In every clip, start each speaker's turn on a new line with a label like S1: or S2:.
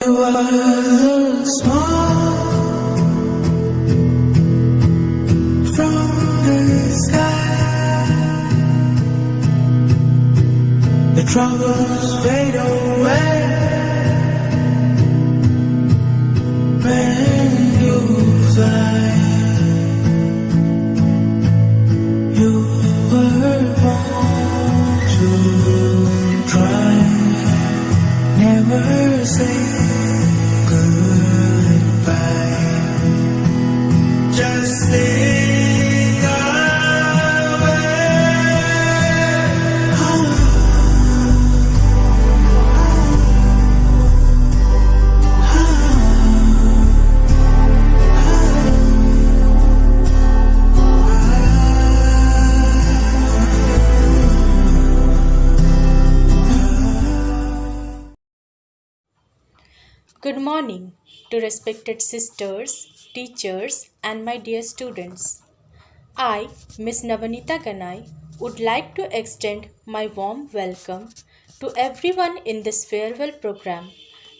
S1: was small from the sky. The troubles fade away when you fly. You were born to try. Never say goodbye. Just sing away.
S2: Good morning to respected sisters, teachers and my dear students. I, Miss Navanita Ganai, would like to extend my warm welcome to everyone in this farewell program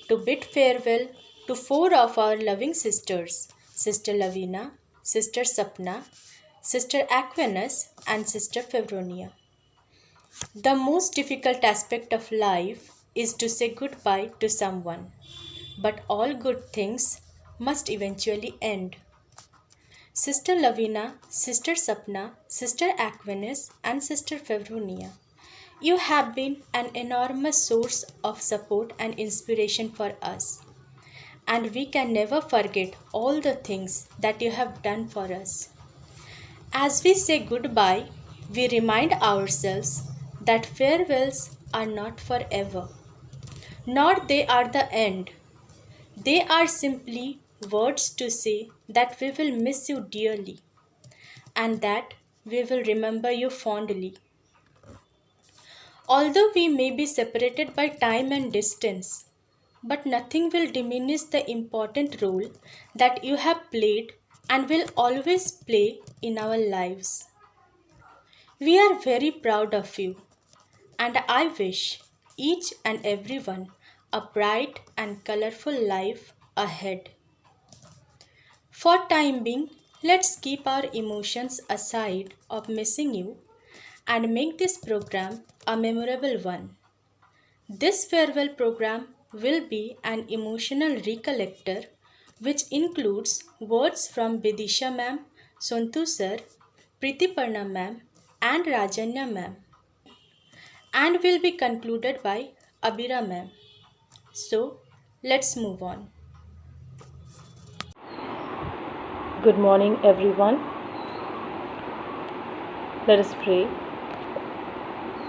S2: to bid farewell to four of our loving sisters, Sister Lavina, Sister Sapna, Sister Aquinas and Sister Fevronia. The most difficult aspect of life is to say goodbye to someone. But all good things must eventually end. Sister Lavina, Sister Sapna, Sister Aquinas, and Sister Fevronia, you have been an enormous source of support and inspiration for us. And we can never forget all the things that you have done for us. As we say goodbye, we remind ourselves that farewells are not forever, nor they are the end. They are simply words to say that we will miss you dearly and that we will remember you fondly. Although we may be separated by time and distance, but nothing will diminish the important role that you have played and will always play in our lives. We are very proud of you, and I wish each and everyone a bright and colorful life ahead. For time being, let's keep our emotions aside of missing you and make this program a memorable one. This farewell program will be an emotional recollector which includes words from Bidisha ma'am, Sontu sir, Pritiparna ma'am and Rajanya ma'am, and will be concluded by Abira ma'am. So, let's move on.
S3: Good morning, everyone. Let us pray.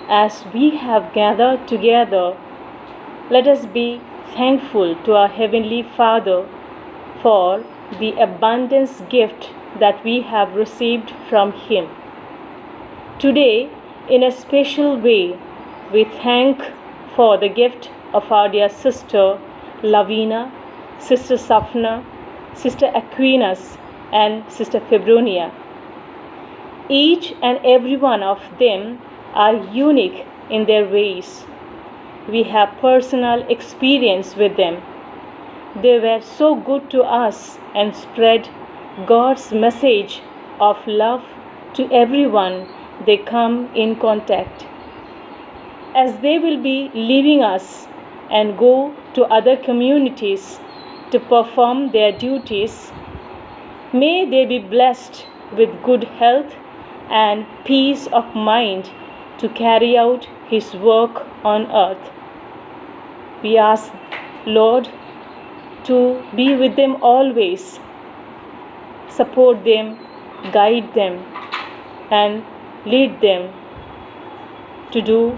S3: As we have gathered together, let us be thankful to our Heavenly Father for the abundance gift that we have received from Him. Today, in a special way, we thank for the gift of our dear sister Lavina, Sister Sapna, Sister Aquinas, and Sister Fevronia. Each and every one of them are unique in their ways. We have personal experience with them. They were so good to us and spread God's message of love to everyone they come in contact. As they will be leaving us and go to other communities to perform their duties, may they be blessed with good health and peace of mind to carry out His work on earth. We ask, Lord, to be with them always, support them, guide them, and lead them to do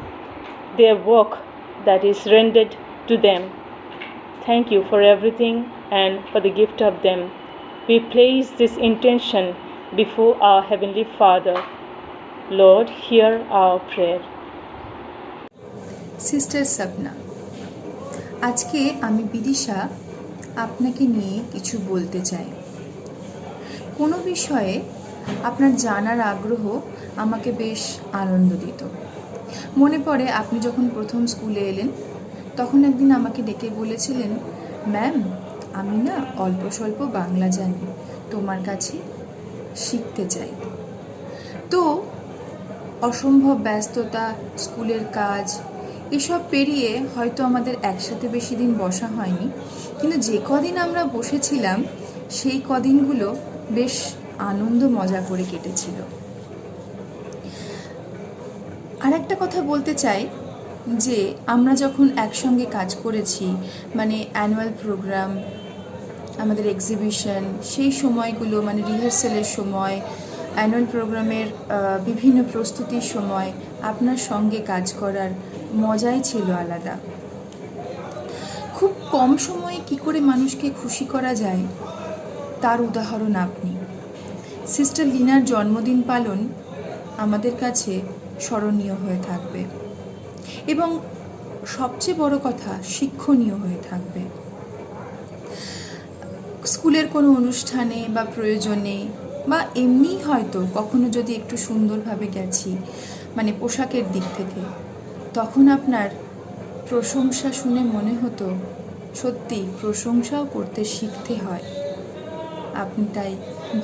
S3: their work that is rendered to them. Thank you for everything and for the gift of them. We place this intention before our Heavenly Father. Lord, hear our prayer.
S4: Sister Sapna, আজকে আমি বিদিশা আপনাকে নিয়ে কিছু বলতে চাই। কোনো বিষয়ে আপনার জানার আগ্রহ আমাকে বেশ আনন্দ দিত। মনে পড়ে আপনি যখন প্রথম স্কুলে এলেন তখন একদিন আমাকে ডেকে বলেছিলেন ম্যাম, আমি না অল্প স্বল্প বাংলা জানি, তোমার কাছে শিখতে চাই। তো অসম্ভব ব্যস্ততা, স্কুলের কাজ এসব পেরিয়ে হয়তো আমাদের একসাথে বেশি দিন বসা হয়নি, কিন্তু যে কদিন আমরা বসেছিলাম সেই কদিনগুলো বেশ আনন্দ মজা করে কেটেছিল। আর একটা কথা বলতে চাই যে আমরা যখন একসঙ্গে কাজ করেছি, মানে অ্যানুয়াল প্রোগ্রাম, আমাদের এক্সিবিশন, সেই সময়গুলো মানে রিহার্সালের সময়, অ্যানুয়াল প্রোগ্রামের বিভিন্ন প্রস্তুতির সময় আপনার সঙ্গে কাজ করার মজাই ছিল আলাদা। খুব কম সময়ে কি করে মানুষকে খুশি করা যায় তার উদাহরণ আপনি। সিস্টার লিনার জন্মদিন পালন আমাদের কাছে স্মরণীয় হয়ে থাকবে এবং সবচেয়ে বড় কথা শিক্ষণীয় হয়ে থাকবে। স্কুলের কোনো অনুষ্ঠানে বা প্রয়োজনে বা এমনিই হয়তো কখনো যদি একটু সুন্দরভাবে গেছি, মানে পোশাকের দিক থেকে, তখন আপনার প্রশংসা শুনে মনে হতো সত্যি প্রশংসাও করতে শিখতে হয়। আপনি তাই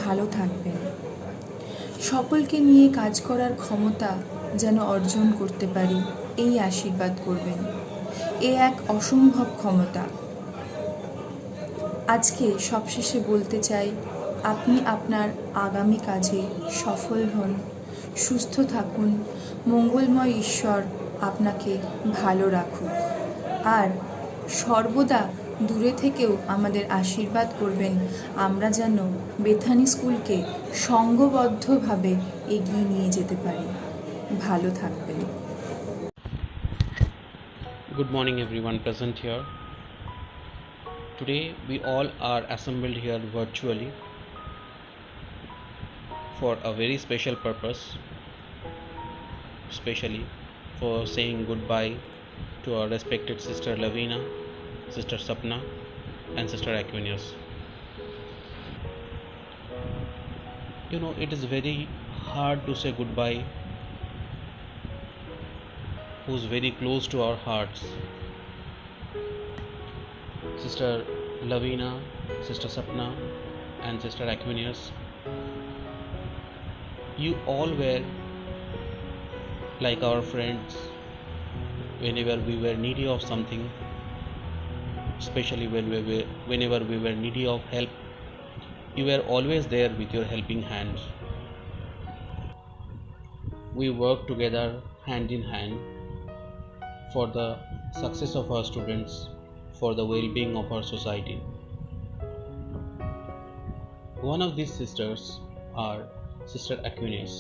S4: ভালো থাকবেন। সকলকে নিয়ে কাজ করার ক্ষমতা যেন অর্জন করতে পারি এই আশীর্বাদ করবেন। এ এক অসম্ভব ক্ষমতা। আজকে সবশেষে বলতে চাই, আপনি আপনার আগামী কাজে সফল হন, সুস্থ থাকুন, মঙ্গলময় ঈশ্বর আপনাকে ভালো রাখুন। আর সর্বদা দূরে থেকেও আমাদের আশীর্বাদ করবেন আমরা যেন বেথানি স্কুলকে সংঘবদ্ধভাবে এগিয়ে নিয়ে যেতে পারি। ভালো থাকবেন।
S5: Good morning, everyone present here. Today, we all are assembled here virtually for a very special purpose, especially for saying goodbye to our respected Sister Lavina, Sister Sapna, and Sister Aquinius. You know, it is very hard to say goodbye who's very close to our hearts. Sister Lavina, Sister Sapna, and Sister Aquinius, you all were like our friends whenever we were needy of something, especially whenever we were needy of help. You were always there with your helping hands. We worked together hand in hand for the success of our students, for the well-being of our society. One of these sisters are Sister Aquinius.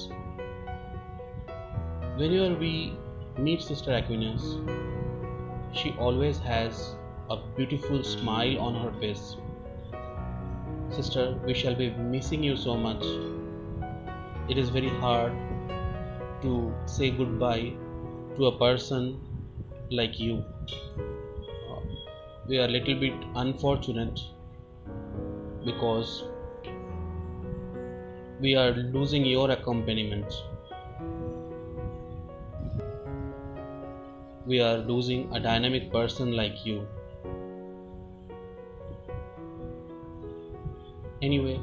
S5: Whenever we meet Sister Aquinius, she always has a beautiful smile on her face. Sister, we shall be missing you so much. It is very hard to say goodbye to a person like you. We are a little bit unfortunate because we are losing your accompaniment. We are losing a dynamic person like you. Anyway,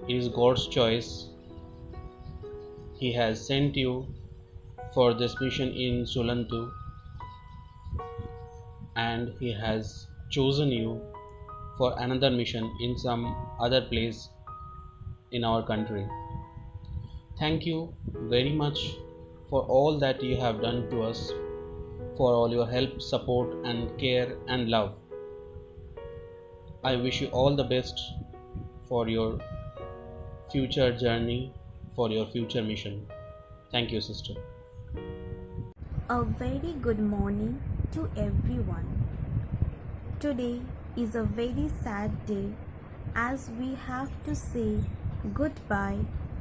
S5: it is God's choice. He has sent you for this mission in Sulantu, and He has chosen you for another mission in some other place in our country. Thank you very much for all that you have done to us, for all your help, support, and care and love. I wish you all the best for your future journey, for your future mission. Thank you, sister.
S6: A very good morning to everyone. Today is a very sad day as we have to say goodbye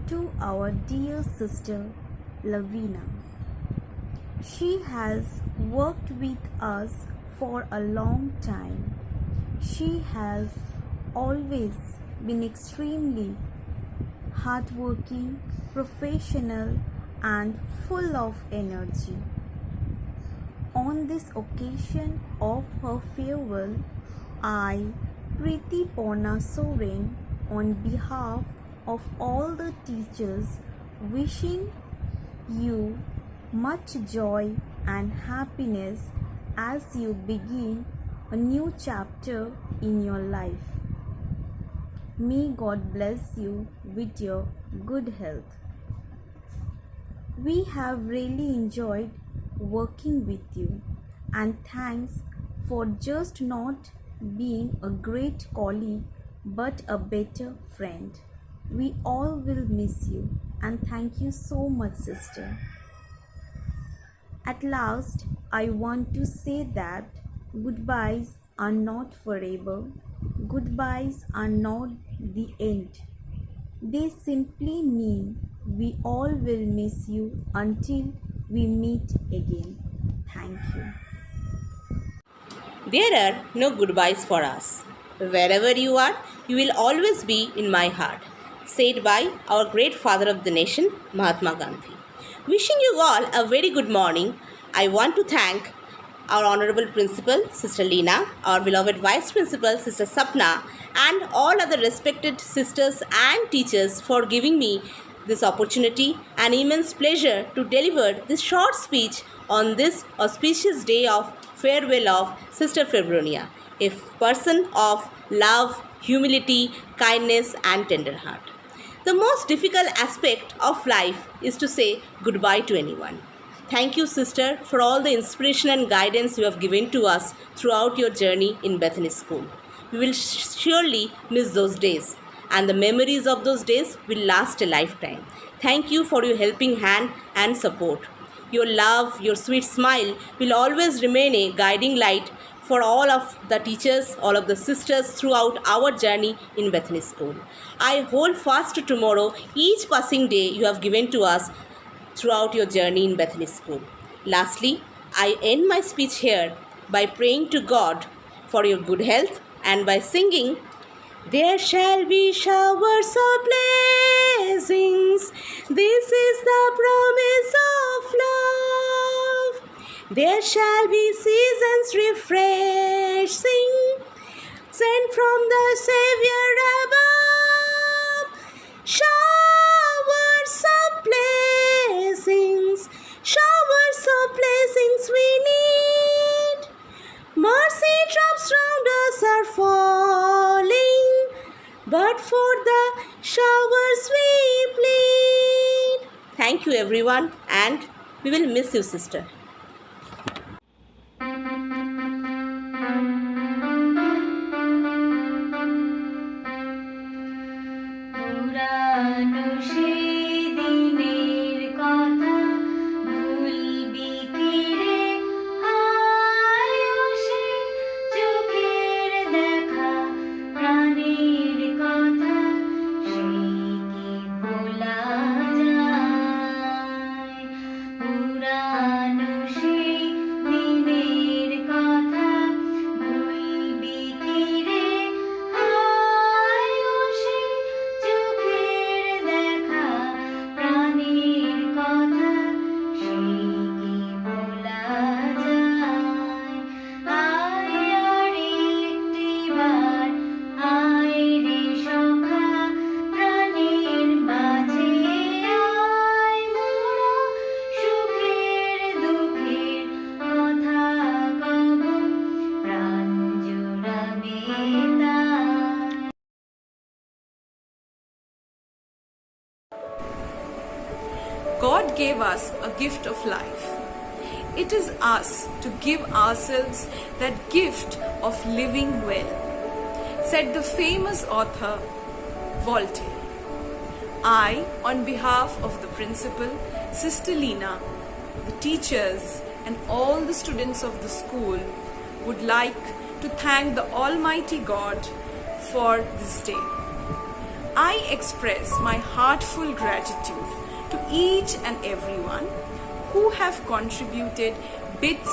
S6: to our dear sister Lavina. She has worked with us for a long time. She has always been extremely hardworking, professional, and full of energy. On this occasion of her farewell, I, Preeti Pona Soren, on behalf of all the teachers, wishing you much joy and happiness as you begin a new chapter in your life. May God bless you with your good health. We have really enjoyed working with you, and thanks for just not being a great colleague but a better friend. We all will miss you, and thank you so much, sister. At last, I want to say that goodbyes are not forever. Goodbyes are not the end. They simply mean we all will miss you until we meet again. Thank you.
S7: There are no goodbyes for us. Wherever you are, you will always be in my heart. Said by our great father of the nation, Mahatma Gandhi. Wishing you all a very good morning. I want to thank our Honorable Principal, Sister Leena, our beloved Vice Principal, Sister Sapna, and all other respected sisters and teachers for giving me this opportunity and immense pleasure to deliver this short speech on this auspicious day of farewell of Sister Febronia, a person of love, humility, kindness, and tender heart. The most difficult aspect of life is to say goodbye to anyone. Thank you, sister, for all the inspiration and guidance you have given to us throughout your journey in Bethany School. We will surely miss those days, and the memories of those days will last a lifetime. Thank you for your helping hand and support. Your love, your sweet smile will always remain a guiding light for all of the teachers, all of the sisters throughout our journey in Bethany School. I hold fast to tomorrow, each passing day you have given to us throughout your journey in Bethany School. Lastly, I end my speech here by praying to God for your good health and by singing, "There shall be showers of blessings, this is the promise of love. There shall be seasons refreshing, sent from the Savior above. Showers of blessings, showers of blessings we need. Mercy drops round us are falling, but for the showers we plead." Thank you everyone, and we will miss you, sister.
S8: পুরানো সেই দিনের কথা ভুলবি কি রে, আয়ুষে চোখের দেখা প্রাণের কথা সেই কি ভোলা যায়। পুরানো সেই দিনের কথা ভুলবি কি রে, আয়ুষে চোখের দেখা প্রাণের কথা সেই কি ভোলা যায়। আয় আর একটিবার আয় রে সখা প্রাণের মাঝে আয়, মোরা সুখের দুঃখের কথা কব প্রাণ জুড়াবে তাই।
S9: God gave us a gift of life. It is us to give ourselves that gift of living well, said the famous author Voltaire. I, on behalf of the principal, Sister Leena, the teachers, and all the students of the school, would like to thank the Almighty God for this day. I express my heartful gratitude to each and everyone who have contributed bits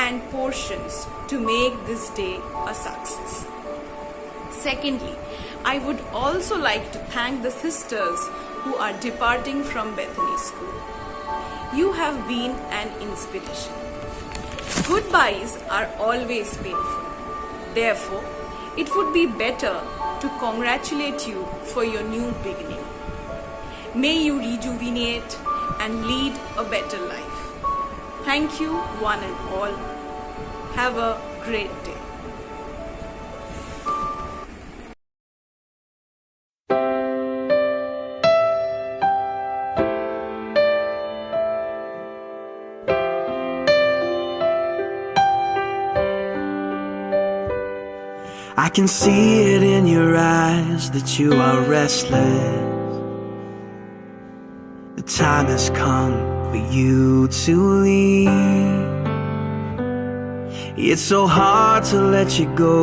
S9: and portions to make this day a success. Secondly, I would also like to thank the sisters who are departing from Bethany School. You have been an inspiration. Goodbyes are always painful. Therefore, it would be better to congratulate you for your new beginning. May you rejuvenate and lead a better life. Thank you, one and all. Have a great day.
S1: I can see it in your eyes that you are restless. The time has come for you to leave. It's so hard to let you go,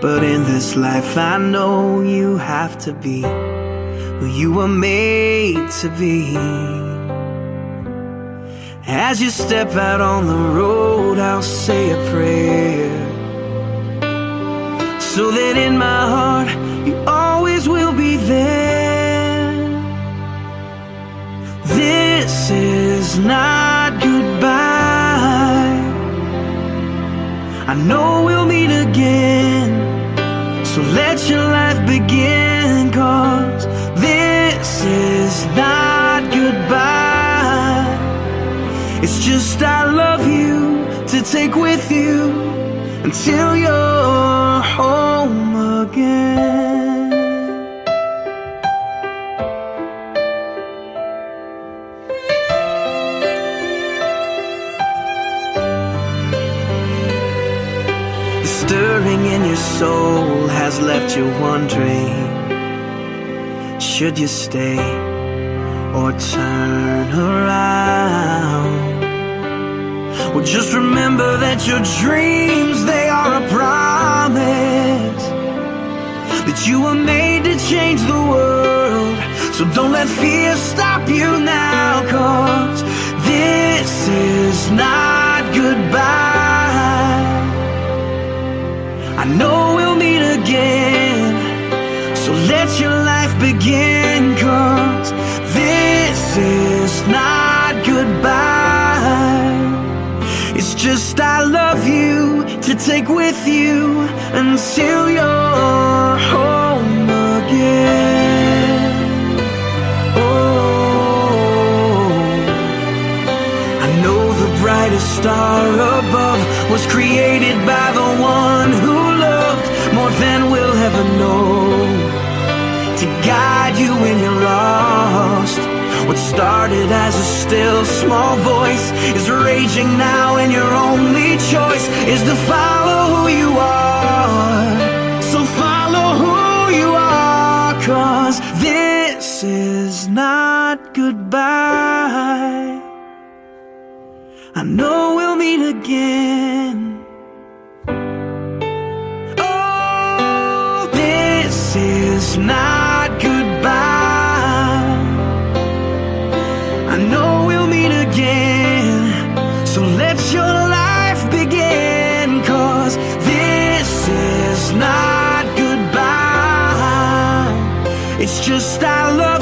S1: but in this life I know you have to be who you were made to be. As you step out on the road, I'll say a prayer, so that in my heart you always will be there. This is not goodbye. I know we'll meet again, so let your life begin, 'cause this is not goodbye. It's just I love you to take with you until you're home again. The stirring in your soul has left you wondering, should you stay or turn around? Well, just remember that your dreams, they are a promise, that you were made to change the world. So don't let fear stop you now, 'cause this is not goodbye. I know we'll meet again, so let your life begin, 'cause this is not goodbye. It's just I love you to take with you until you're home again. Oh, I know the brightest star above was created by the one who loved more than we'll ever know, to guide you when you're lost. What started as a still small voice is raging now, and your only choice is to follow who you are. So follow who you are, 'cause this is not goodbye. I know we'll meet again. Oh, this is not goodbye. I know we'll meet again, so let your life begin, 'cause this is not goodbye. It's just I love